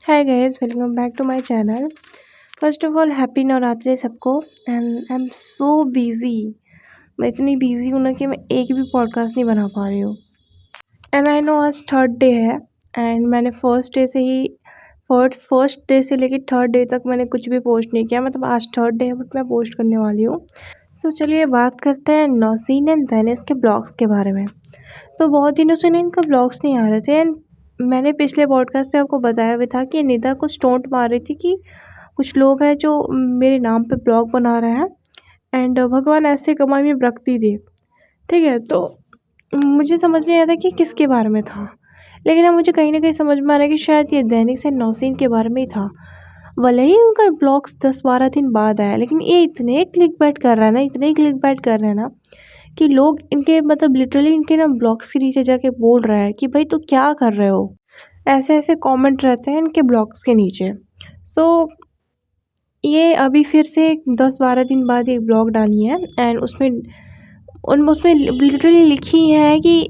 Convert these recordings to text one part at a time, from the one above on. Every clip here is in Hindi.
Hi guys, welcome back to my channel. First of all happy Navratri सबको। And I am so busy. मैं इतनी बिज़ी हूँ ना कि मैं एक भी पॉडकास्ट नहीं बना पा रही हूँ। एंड आई नो आज थर्ड डे है। एंड मैंने फर्स्ट डे से लेकर थर्ड डे तक मैंने कुछ भी पोस्ट नहीं किया। मतलब आज थर्ड डे है बट मैं पोस्ट करने वाली हूँ। तो चलिए बात करते हैं नौसीन एंड दैनिश के ब्लॉग्स के बारे में। तो बहुत दिनों से ना इनका ब्लॉग्स नहीं आ रहे थे। एंड मैंने पिछले पॉडकास्ट पे आपको बताया भी था कि निदा कुछ टोंट मार रही थी कि कुछ लोग हैं जो मेरे नाम पे ब्लॉग बना रहे हैं एंड भगवान ऐसे कमाई में बरकती दे। ठीक है, तो मुझे समझ नहीं आता कि किसके बारे में था, लेकिन अब मुझे कहीं ना कहीं समझ में आ रहा है कि शायद ये दैनिक से नौसीन के बारे में ही था। भले ही उनका ब्लॉग्स 10-12 दिन बाद आया, लेकिन ये इतने क्लिक बैट कर रहा है ना, इतने क्लिक बैट कर रहे हैं ना कि लोग इनके मतलब लिटरली इनके ना ब्लॉग्स के नीचे जाके बोल रहा है कि भाई तू क्या कर रहे हो। ऐसे ऐसे कमेंट रहते हैं इनके ब्लॉग्स के नीचे। सो ये अभी फिर से 10-12 दिन बाद एक ब्लॉग डाली है एंड उसमें लिटरली लिखी है कि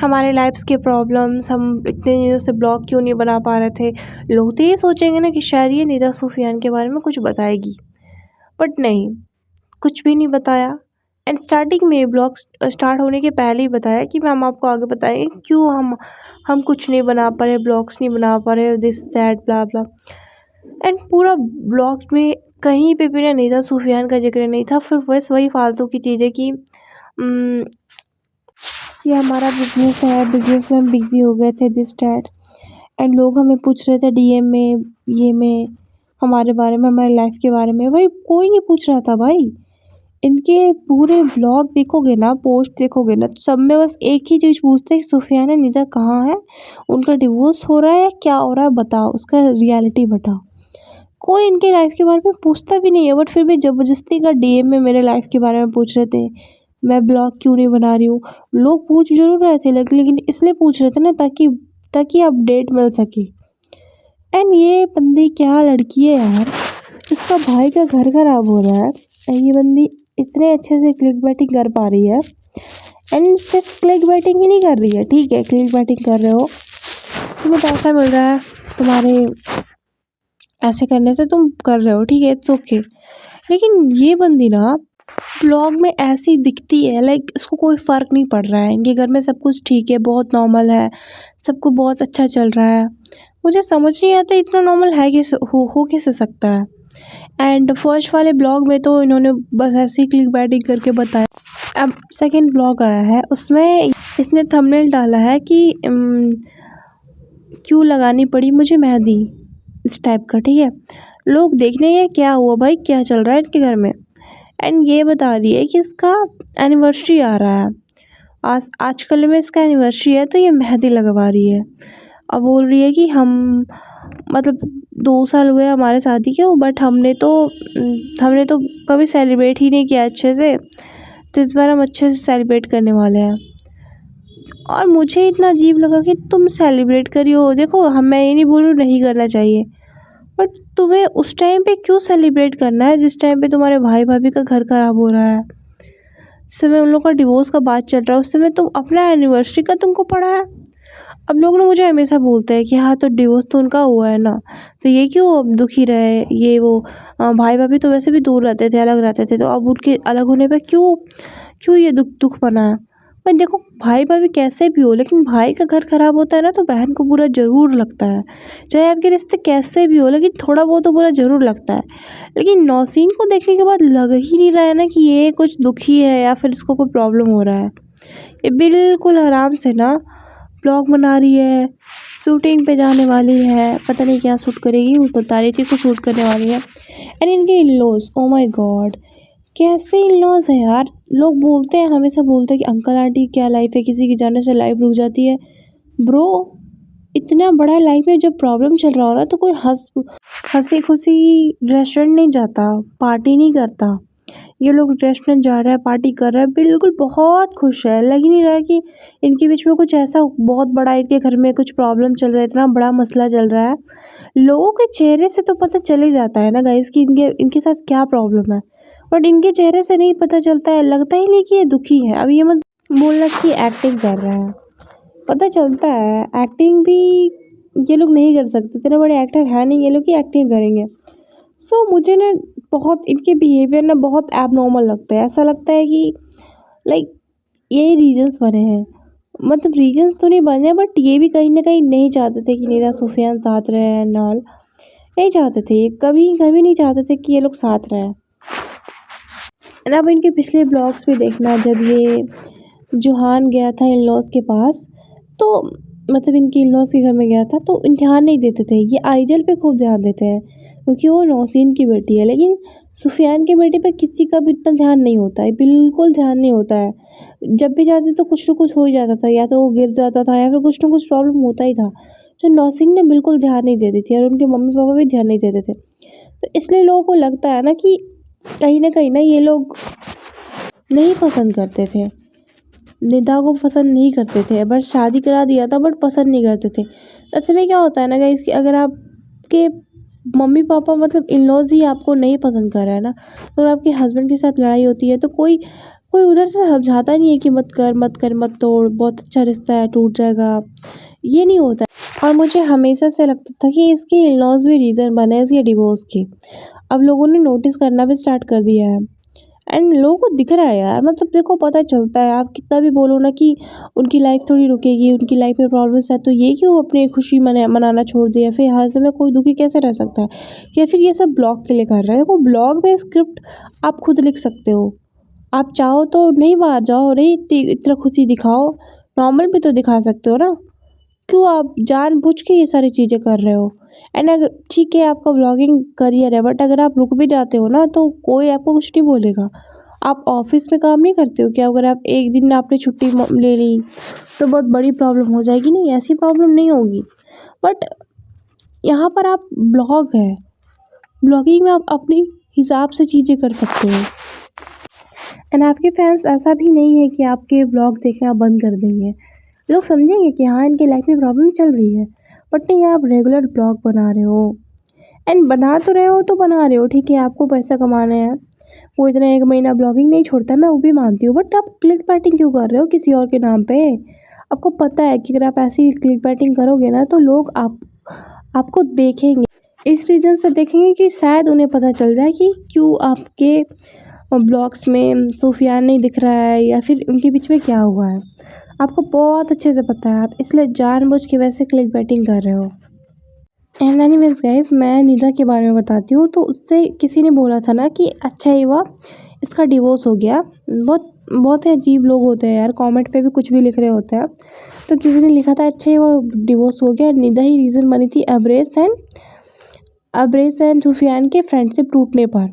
हमारे लाइफ्स के प्रॉब्लम्स, हम इतने दिनों से ब्लॉग क्यों नहीं बना पा रहे थे। लोग तो ये सोचेंगे ना कि शायद ये निदा सूफियान के बारे में कुछ बताएगी, बट नहीं, कुछ भी नहीं बताया। एंड स्टार्टिंग में ब्लॉग स्टार्ट होने के पहले ही बताया कि हम आपको आगे बताएंगे क्यों हम कुछ नहीं बना पा रहे, ब्लॉग्स नहीं बना पा रहे, this that blah blah. And पूरा ब्लॉग में कहीं पे भी ना निदा सूफियान का जिक्र नहीं था। फिर बस वही फालतू की चीज़ें कि ये हमारा बिजनेस है, बिजनेस में हम बिजी हो गए थे, दिस डैट। एंड लोग हमें पूछ रहे थे डीएम में, ये में, हमारे बारे में, हमारी लाइफ के बारे में। भाई कोई नहीं पूछ रहा था भाई। इनके पूरे ब्लॉग देखोगे ना, पोस्ट देखोगे ना, तो सब में बस एक ही चीज़ पूछते हैं कि सुफियान निदा कहाँ है, उनका डिवोर्स हो रहा है या क्या हो रहा है, बताओ, उसका रियलिटी बताओ। कोई इनके लाइफ के बारे में पूछता भी नहीं है, बट फिर भी ज़बरदस्ती का डीएम में मेरे लाइफ के बारे में पूछ रहे थे, मैं ब्लॉग क्यों नहीं बना रही हूँ। लोग पूछ जरूर रहे थे, लेकिन इसलिए पूछ रहे थे ना ताकि ताकि अपडेट मिल सके। एंड ये बंदी क्या लड़की है यार, इसका भाई का घर खराब हो रहा है एंड ये बंदी इतने अच्छे से क्लिक बैटिंग कर पा रही है। एंड सिर्फ क्लिक बैटिंग ही नहीं कर रही है, ठीक है, क्लिक बैटिंग कर रहे हो, तुम्हें पैसा मिल रहा है, तुम्हारे ऐसे करने से तुम कर रहे हो, ठीक है, इट्स ओके। लेकिन ये बंदी ना ब्लॉग में ऐसी दिखती है लाइक इसको कोई फ़र्क नहीं पड़ रहा है, इनके घर में सब कुछ ठीक है, बहुत नॉर्मल है, सबको बहुत अच्छा चल रहा है। मुझे समझ नहीं आता इतना नॉर्मल है कैसे, हो कैसे सकता है। एंड फर्स्ट वाले ब्लॉग में तो इन्होंने बस ऐसे ही क्लिक बैटिंग करके बताया। अब सेकंड ब्लॉग आया है, उसमें इसने थंबनेल डाला है कि क्यों लगानी पड़ी मुझे मेहंदी, इस टाइप का, ठीक है। लोग देखने ये क्या हुआ भाई, क्या चल रहा है इनके घर में। एंड ये बता रही है कि इसका एनिवर्सरी आ रहा है, आजकल में इसका एनिवर्सरी है, तो ये मेहंदी लगवा रही है। अब बोल रही है कि हम मतलब 2 साल हुए हमारे शादी के, बट हमने तो कभी सेलिब्रेट ही नहीं किया अच्छे से, तो इस बार हम अच्छे से सेलिब्रेट करने वाले हैं। और मुझे इतना अजीब लगा कि तुम सेलिब्रेट करियो, देखो हम, मैं ये नहीं बोल रही हूँ नहीं करना चाहिए, बट तुम्हें उस टाइम पे क्यों सेलिब्रेट करना है जिस टाइम पे तुम्हारे भाई भाभी का घर खराब हो रहा है, जिस समय उन लोग का डिवोर्स का बात चल रहा है, उस समय तुम अपना एनिवर्सरी का तुमको पड़ा है। अब लोग ना मुझे हमेशा बोलते हैं कि हाँ तो डिवोर्स तो उनका हुआ है ना, तो ये क्यों अब दुखी रहे, ये वो, भाई भाभी तो वैसे भी दूर रहते थे, अलग रहते थे, तो अब उनके अलग होने पे क्यों क्यों ये दुख दुख बना है। पर देखो भाई भाभी कैसे भी हो, लेकिन भाई का घर खराब होता है ना तो बहन को बुरा ज़रूर लगता है, चाहे आपके रिश्ते कैसे भी हो, लेकिन थोड़ा बहुत तो बुरा ज़रूर लगता है। लेकिन नौसीन को देखने के बाद लग ही नहीं रहा है ना कि ये कुछ दुखी है या फिर इसको कोई प्रॉब्लम हो रहा है। ये बिल्कुल आराम से ना ब्लॉग बना रही है, शूटिंग पे जाने वाली है, पता नहीं क्या शूट करेगी, वो बता रही थी कुछ शूट करने वाली है। एंड इनके in laws, oh my god, कैसे इन लॉज है यार। लोग बोलते हैं, हमेशा बोलते हैं कि अंकल आंटी क्या लाइफ है, किसी के जाने से लाइफ रुक जाती है। ब्रो, इतना बड़ा लाइफ में जब प्रॉब्लम चल रहा हो ना तो कोई हंसी खुशी रेस्टोरेंट नहीं जाता, पार्टी नहीं करता। ये लोग रेस्टोरेंट जा रहा है, पार्टी कर रहा है, बिल्कुल बहुत खुश है। लग ही नहीं रहा है कि इनके बीच में कुछ ऐसा बहुत बड़ा, इनके घर में कुछ प्रॉब्लम चल रहा है, इतना बड़ा मसला चल रहा है। लोगों के चेहरे से तो पता चल ही जाता है ना गाइस कि इनके इनके साथ क्या प्रॉब्लम है, बट इनके चेहरे से नहीं पता चलता है, लगता ही नहीं कि ये दुखी है। अब ये मत बोलना कि एक्टिंग कर रहा है, पता चलता है एक्टिंग भी ये लोग नहीं कर सकते, इतने बड़े एक्टर है नहीं ये लोग कि एक्टिंग करेंगे। सो मुझे ना बहुत इनके बिहेवियर ना बहुत एबनॉर्मल लगता है। ऐसा लगता है कि लाइक यही रीजंस बने हैं, मतलब रीजंस तो नहीं बने बट ये भी कहीं ना कहीं नहीं चाहते थे कि निदा सुफियान साथ रहे एंड ऑल। नहीं चाहते थे, ये कभी कभी नहीं चाहते थे कि ये लोग साथ रहें। एंड अब इनके पिछले ब्लॉग्स भी देखना, जब ये जुहान गया था इन लॉज के पास, तो मतलब इनके इन लॉज के घर में गया था तो ध्यान नहीं देते थे। ये आइजल पे खूब ध्यान देते हैं क्योंकि वो नौसीन की बेटी है, लेकिन सुफियान की बेटी पे किसी का भी इतना ध्यान नहीं होता है, बिल्कुल ध्यान नहीं होता है। जब भी जाते तो कुछ ना कुछ हो ही जाता था, या तो वो गिर जाता था या फिर कुछ ना कुछ प्रॉब्लम होता ही था। तो नौसीन ने बिल्कुल ध्यान नहीं देती थी और उनके मम्मी पापा भी ध्यान नहीं देते थे। तो इसलिए लोगों को लगता है ना कि कहीं ना ये लोग नहीं पसंद करते थे, निदा को पसंद नहीं करते थे, बस शादी करा दिया था बट पसंद नहीं करते थे। ऐसे में क्या होता है ना गाइस कि अगर आपके मम्मी पापा मतलब इन लॉज ही आपको नहीं पसंद कर रहा है ना, तो अगर आपके हस्बैंड के साथ लड़ाई होती है तो कोई कोई उधर से समझाता नहीं है कि मत कर मत कर मत तोड़, बहुत अच्छा रिश्ता है टूट जाएगा, ये नहीं होता है। और मुझे हमेशा से लगता था कि इसके इन लॉज भी रीज़न बने इसके डिवोर्स के। अब लोगों ने नोटिस करना भी स्टार्ट कर दिया है एंड लोगों को दिख रहा है यार, मतलब देखो पता चलता है। आप कितना भी बोलो ना कि उनकी लाइफ थोड़ी रुकेगी, उनकी लाइफ में प्रॉब्लम्स है, तो ये क्यों अपनी खुशी मनाना छोड़ दिया, फिर हर समय कोई दुखी कैसे रह सकता है, या फिर ये सब ब्लॉग के लिए कर रहा है। देखो ब्लॉग में स्क्रिप्ट आप खुद लिख सकते हो, आप चाहो तो नहीं बाहर जाओ, नहीं इतना खुशी दिखाओ, नॉर्मल भी तो दिखा सकते हो ना। क्यों आप जानबूझ के ये सारी चीज़ें कर रहे हो। एंड अगर ठीक है आपका ब्लॉगिंग करियर है बट अगर आप रुक भी जाते हो ना तो कोई आपको कुछ नहीं बोलेगा। आप ऑफिस में काम नहीं करते हो क्या, अगर आप एक दिन आपने छुट्टी ले ली तो बहुत बड़ी प्रॉब्लम हो जाएगी, नहीं ऐसी प्रॉब्लम नहीं होगी। बट यहाँ पर आप ब्लॉग है, ब्लॉगिंग में आप अपनी हिसाब से चीज़ें कर सकते हो। एंड आपके फैंस ऐसा भी नहीं है कि आपके ब्लॉग देखना बंद कर देंगे, लोग समझेंगे कि हाँ इनकी लाइफ में प्रॉब्लम चल रही है। बट नहीं, आप रेगुलर ब्लॉग बना रहे हो एंड बना तो रहे हो तो बना रहे हो, ठीक है आपको पैसा कमाना है, वो इतना एक महीना ब्लॉगिंग नहीं छोड़ता, मैं वो भी मानती हूँ। बट आप क्लिक बैटिंग क्यों कर रहे हो किसी और के नाम पे। आपको पता है कि अगर आप ऐसी क्लिक बैटिंग करोगे ना तो लोग आपको देखेंगे, इस रीज़न से देखेंगे कि शायद उन्हें पता चल जाए कि क्यों आपके ब्लॉग्स में सुफियान नहीं दिख रहा है या फिर उनके बीच में क्या हुआ है। आपको बहुत अच्छे से पता है, आप इसलिए जानबूझ के वैसे क्लिक बैटिंग कर रहे हो। एंड एनीवेज गाइस, मैं निदा के बारे में बताती हूँ। तो उससे किसी ने बोला था ना कि अच्छा ही हुआ इसका डिवोर्स हो गया। बहुत बहुत ही अजीब लोग होते हैं यार, कमेंट पे भी कुछ भी लिख रहे होते हैं। तो किसी ने लिखा था अच्छा ही वो डिवोर्स हो गया, निदा ही रीज़न बनी थी अब्रेस एंड सुफियान के फ्रेंडशिप टूटने पर।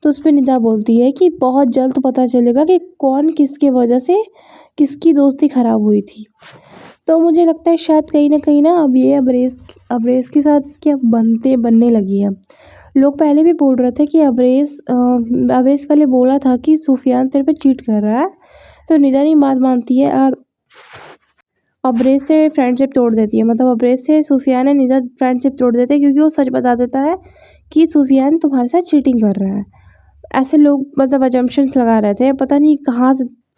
तो उस पर निदा बोलती है कि बहुत जल्द पता चलेगा कि कौन किसके वजह से किसकी दोस्ती ख़राब हुई थी। तो मुझे लगता है शायद कहीं ना अब ये अब्रेस के साथ इसकी अब बनने लगी है। लोग पहले भी बोल रहे थे कि अब्रेस पहले बोला था कि सुफियान तेरे पे चीट कर रहा है, तो निदा नहीं बात मानती है और अब्रेस से फ्रेंडशिप तोड़ देती है। मतलब अब्रेस से सुफियान और निदा फ्रेंडशिप तोड़ देते हैं क्योंकि वो सच बता देता है कि सुफियान तुम्हारे साथ चीटिंग कर रहा है। ऐसे लोग मतलब अजम्पशंस लगा रहे थे, पता नहीं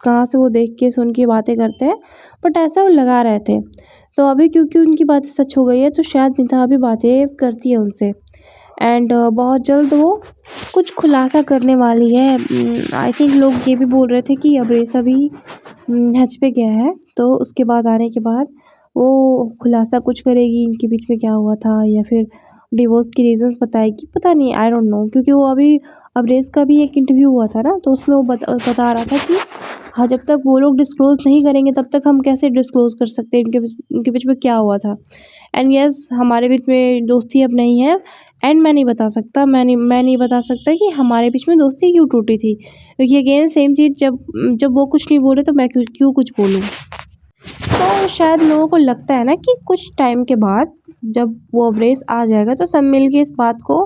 कहाँ से वो देख के सुन के बातें करते हैं, बट ऐसा वो लगा रहे थे। तो अभी क्योंकि उनकी बातें सच हो गई है तो शायद निदा भी बातें करती है उनसे एंड बहुत जल्द वो कुछ खुलासा करने वाली है। आई थिंक लोग ये भी बोल रहे थे कि अब्रेस अभी हज पे गया है, तो उसके बाद आने के बाद वो खुलासा कुछ करेगी इनके बीच में क्या हुआ था या फिर डिवोर्स की रीजंस बताएगी, पता नहीं, आई डोंट नो। क्योंकि वो अभी अब्रेस का भी एक इंटरव्यू हुआ था ना, तो उसमें वो बता रहा था कि हाँ जब तक वो लोग डिस्क्लोज़ नहीं करेंगे तब तक हम कैसे डिस्क्लोज़ कर सकते हैं उनके बीच में क्या हुआ था। एंड यस, हमारे बीच में दोस्ती अब नहीं है एंड मैं नहीं बता सकता कि हमारे बीच में दोस्ती क्यों टूटी थी, क्योंकि अगेन सेम चीज़, जब वो कुछ नहीं बोले तो मैं क्यों कुछ बोलूँ। तो शायद लोगों को लगता है ना कि कुछ टाइम के बाद जब वो अब्रेस आ जाएगा तो सब मिल के इस बात को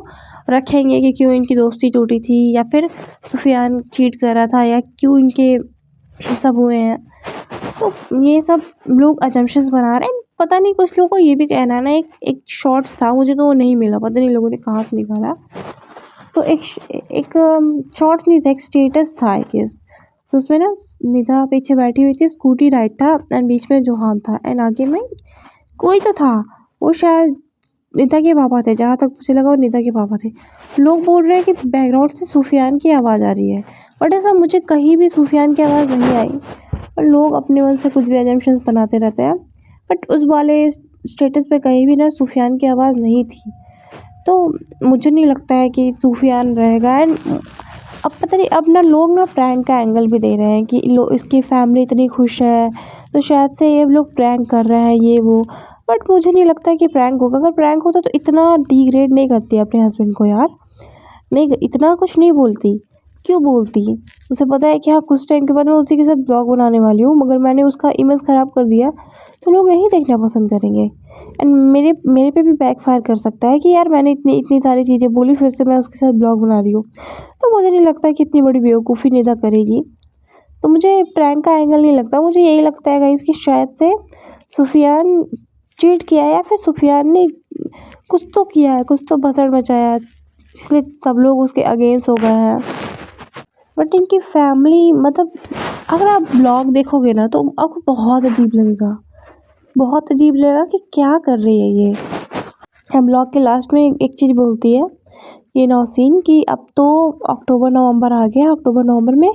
रखेंगे कि क्यों इनकी दोस्ती टूटी थी या फिर सुफियान चीट कर रहा था या क्यों इनके सब हुए हैं। तो ये सब लोग अजम्पशंस बना रहे हैं। पता नहीं, कुछ लोगों को ये भी कहना है ना, एक शॉर्ट्स था, मुझे तो वो नहीं मिला, पता नहीं लोगों ने कहाँ से निकाला। तो एक शॉर्ट्स नहीं था, एक स्टेटस था आई गेस। तो उसमें ना निदा पीछे बैठी हुई थी, स्कूटी राइड था एंड बीच में जोहान था एंड आगे में कोई तो था, वो शायद नीता के पापा थे, जहाँ तक मुझे लगा वो नीता के पापा थे। लोग बोल रहे हैं कि बैकग्राउंड से सूफियान की आवाज़ आ रही है, बट ऐसा मुझे कहीं भी सूफियान की आवाज़ नहीं आई। और लोग अपने मन से कुछ भी अजम्पशंस बनाते रहते हैं, बट उस वाले स्टेटस पे कहीं भी ना सूफियान की आवाज़ नहीं थी। तो मुझे नहीं लगता है कि सूफियान रहेगा। एंड अब पता नहीं, अब ना लोग ना प्रैंक का एंगल भी दे रहे हैं कि इसकी फैमिली इतनी खुश है तो शायद से ये लोग प्रैंक कर रहे हैं ये वो। बट मुझे नहीं लगता कि प्रैंक होगा। अगर प्रैंक होता तो इतना डिग्रेड नहीं करती अपने हस्बैंड को यार, नहीं इतना कुछ नहीं बोलती। क्यों बोलती? उसे पता है कि हाँ कुछ टाइम के बाद मैं उसी के साथ ब्लॉग बनाने वाली हूँ, मगर मैंने उसका इमेज ख़राब कर दिया तो लोग नहीं देखना पसंद करेंगे। एंड मेरे पे भी बैकफायर कर सकता है कि यार मैंने इतनी इतनी सारी चीज़ें बोली, फिर से मैं उसके साथ ब्लॉग बना रही हूँ। तो मुझे नहीं लगता कि इतनी बड़ी बेवकूफ़ी निदा करेगी। तो मुझे प्रैंक का एंगल नहीं लगता, मुझे यही लगता है गाइस कि शायद से सुफियान चीट किया है, या फिर सुफियान ने कुछ तो किया है, कुछ तो भसड़ मचाया है, इसलिए सब लोग उसके अगेंस्ट हो गए हैं। बट इनकी फैमिली मतलब अगर आप ब्लॉग देखोगे ना तो आपको बहुत अजीब लगेगा, बहुत अजीब लगेगा कि क्या कर रही है ये। हम ब्लॉग के लास्ट में एक चीज़ बोलती है ये नौसीन कि अब तो अक्टूबर नवंबर आ गया, अक्टूबर नवंबर में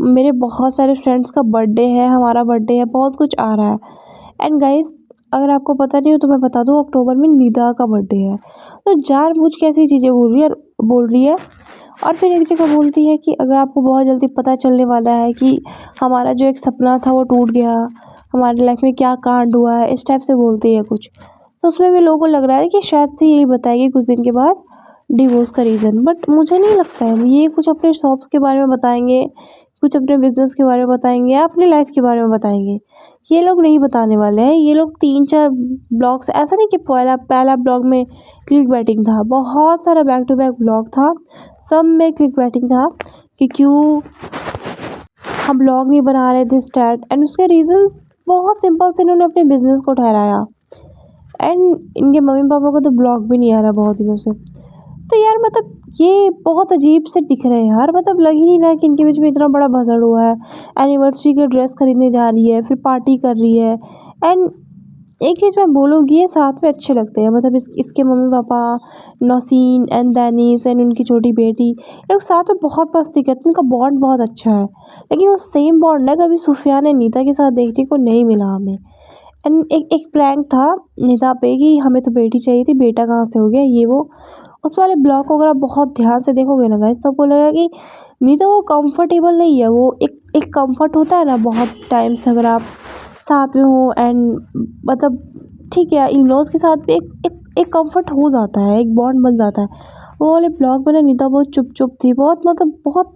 मेरे बहुत सारे फ्रेंड्स का बर्थडे है, हमारा बर्थडे है, बहुत कुछ आ रहा है। एंड गाइस अगर आपको पता नहीं हो तो मैं बता दूँ, अक्टूबर में निदा का बर्थडे है। तो जानबूझ के ऐसी चीज़ें बोल रही है। और फिर एक जगह बोलती है कि अगर आपको बहुत जल्दी पता चलने वाला है कि हमारा जो एक सपना था वो टूट गया, हमारी लाइफ में क्या कांड हुआ है, इस टाइप से बोलती है कुछ। तो उसमें भी लोगों को लग रहा है कि शायद से यही बताएगी कुछ दिन के बाद डिवोर्स का रीज़न। बट मुझे नहीं लगता है ये कुछ अपने शॉप्स के बारे में बताएंगे, कुछ अपने बिजनेस के बारे में बताएंगे, या अपनी लाइफ के बारे में बताएंगे। ये लोग नहीं बताने वाले हैं। ये लोग 3-4 ब्लॉग्स, ऐसा नहीं कि पहला ब्लॉग में क्लिक बैटिंग था, बहुत सारा बैक टू बैक ब्लॉग था, सब में क्लिक बैटिंग था कि क्यों हम ब्लॉग नहीं बना रहे थे स्टार्ट। एंड उसके रीजंस बहुत सिंपल से इन्होंने अपने बिजनेस को ठहराया। एंड इनके मम्मी पापा को तो ब्लॉग भी नहीं आ रहा बहुत दिनों से। तो यार मतलब ये बहुत अजीब से दिख रहे हैं यार, मतलब लग ही नहीं रहा कि इनके बीच में इतना बड़ा भसड़ हुआ है। एनिवर्सरी के ड्रेस खरीदने जा रही है, फिर पार्टी कर रही है। एंड एक चीज़ मैं बोलूँगी, ये साथ में अच्छे लगते हैं, मतलब इसके मम्मी पापा नौसीन एंड दैनिस एंड उनकी छोटी बेटी, ये लोग साथ में बहुत मस्ती करते हैं, उनका बॉन्ड बहुत अच्छा है। लेकिन वो सेम बॉन्ड ना कभी सुफियान एंड नीता के साथ देखने को नहीं मिला हमें। एंड एक प्रैंक था नीता पे कि हमें तो बेटी चाहिए थी, बेटा कहाँ से हो गया ये वो। उस वाले ब्लॉग को अगर आप बहुत ध्यान से देखोगे ना गाइस तो आपको लगेगा कि नीता वो कंफर्टेबल नहीं है। वो एक कंफर्ट होता है ना बहुत टाइम से अगर आप साथ में हो, एंड मतलब ठीक है इन लॉज के साथ भी एक कंफर्ट हो जाता है, एक बॉन्ड बन जाता है। वो वाले ब्लॉग में ना नीता बहुत चुप चुप थी, बहुत मतलब बहुत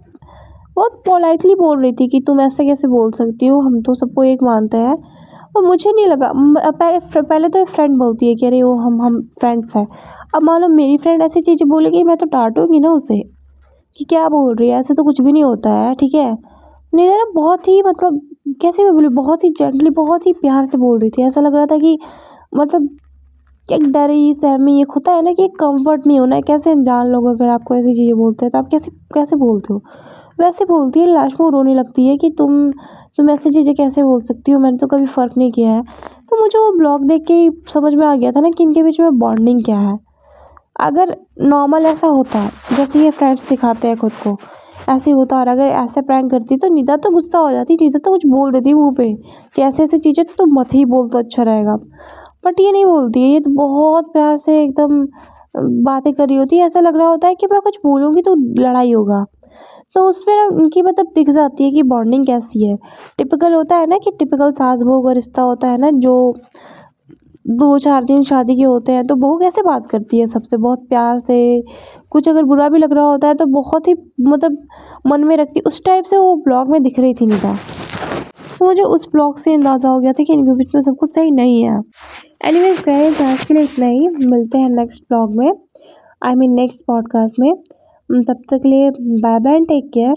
बहुत पोलाइटली बोल रही थी कि तुम ऐसे कैसे बोल सकती हो, हम तो सबको एक मानते हैं। और मुझे नहीं लगा पहले तो एक फ्रेंड बोलती है कि अरे वो हम फ्रेंड्स हैं। अब मान लो मेरी फ्रेंड ऐसी चीज़ें बोलेगी, मैं तो डांटूंगी ना उसे कि क्या बोल रही है, ऐसे तो कुछ भी नहीं होता है, ठीक है। नहीं ना बहुत ही मतलब कैसे मैं बोलूँ, बहुत ही जेंटली बहुत ही प्यार से बोल रही थी। ऐसा लग रहा था कि मतलब एक डरी सहमी एक होता है ना कि एक कंफर्ट नहीं होना है। कैसे अनजान लोग अगर आपको ऐसी चीज़ें बोलते हैं तो आप कैसे कैसे बोलते हो, वैसे बोलती है। लास्ट में वो रोने लगती है कि तुम ऐसी चीज़ें कैसे बोल सकती हो, मैंने तो कभी फ़र्क नहीं किया है। तो मुझे वो ब्लॉग देख के ही समझ में आ गया था ना कि इनके बीच में बॉन्डिंग क्या है। अगर नॉर्मल ऐसा होता जैसे ये फ्रेंड्स दिखाते हैं खुद को, ऐसे ही होता, और अगर ऐसे प्रैंक करती तो निदा तो गुस्सा हो जाती, निदा तो कुछ बोल देती मुँह पे कि ऐसे ऐसी चीज़ें तो तुम मत ही बोल तो अच्छा रहेगा। बट ये नहीं बोलती है, ये तो बहुत प्यार से एकदम बातें कर रही होती है। ऐसा लग रहा होता है कि मैं कुछ बोलूँगी तो लड़ाई होगा। तो उसमें ना उनकी मतलब दिख जाती है कि बॉन्डिंग कैसी है। टिपिकल होता है ना कि टिपिकल सास बहू का रिश्ता होता है ना, जो 2-4 दिन शादी के होते हैं तो बहू कैसे बात करती है सबसे बहुत प्यार से। कुछ अगर बुरा भी लग रहा होता है तो बहुत ही मतलब मन में रखती, उस टाइप से वो ब्लॉग में दिख रही थी निदा। तो मुझे उस ब्लॉग से अंदाज़ा हो गया था कि इनके बीच में सब कुछ सही नहीं है। एनीवेज गाइस आज के लिए इतना ही, मिलते हैं नेक्स्ट ब्लॉग में, आई मीन नेक्स्ट पॉडकास्ट में। तब तक के लिए bye bye and take care.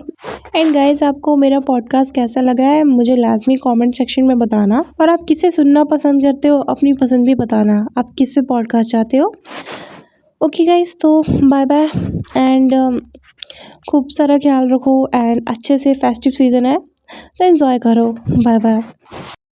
And guys आपको मेरा पॉडकास्ट कैसा लगा है मुझे लाजमी कमेंट सेक्शन में बताना, और आप किसे सुनना पसंद करते हो अपनी पसंद भी बताना, आप किस पे पॉडकास्ट चाहते हो। ओके गाइस तो बाय बाय एंड खूब सारा ख्याल रखो, एंड अच्छे से फेस्टिव सीज़न है तो एंजॉय करो। Bye bye.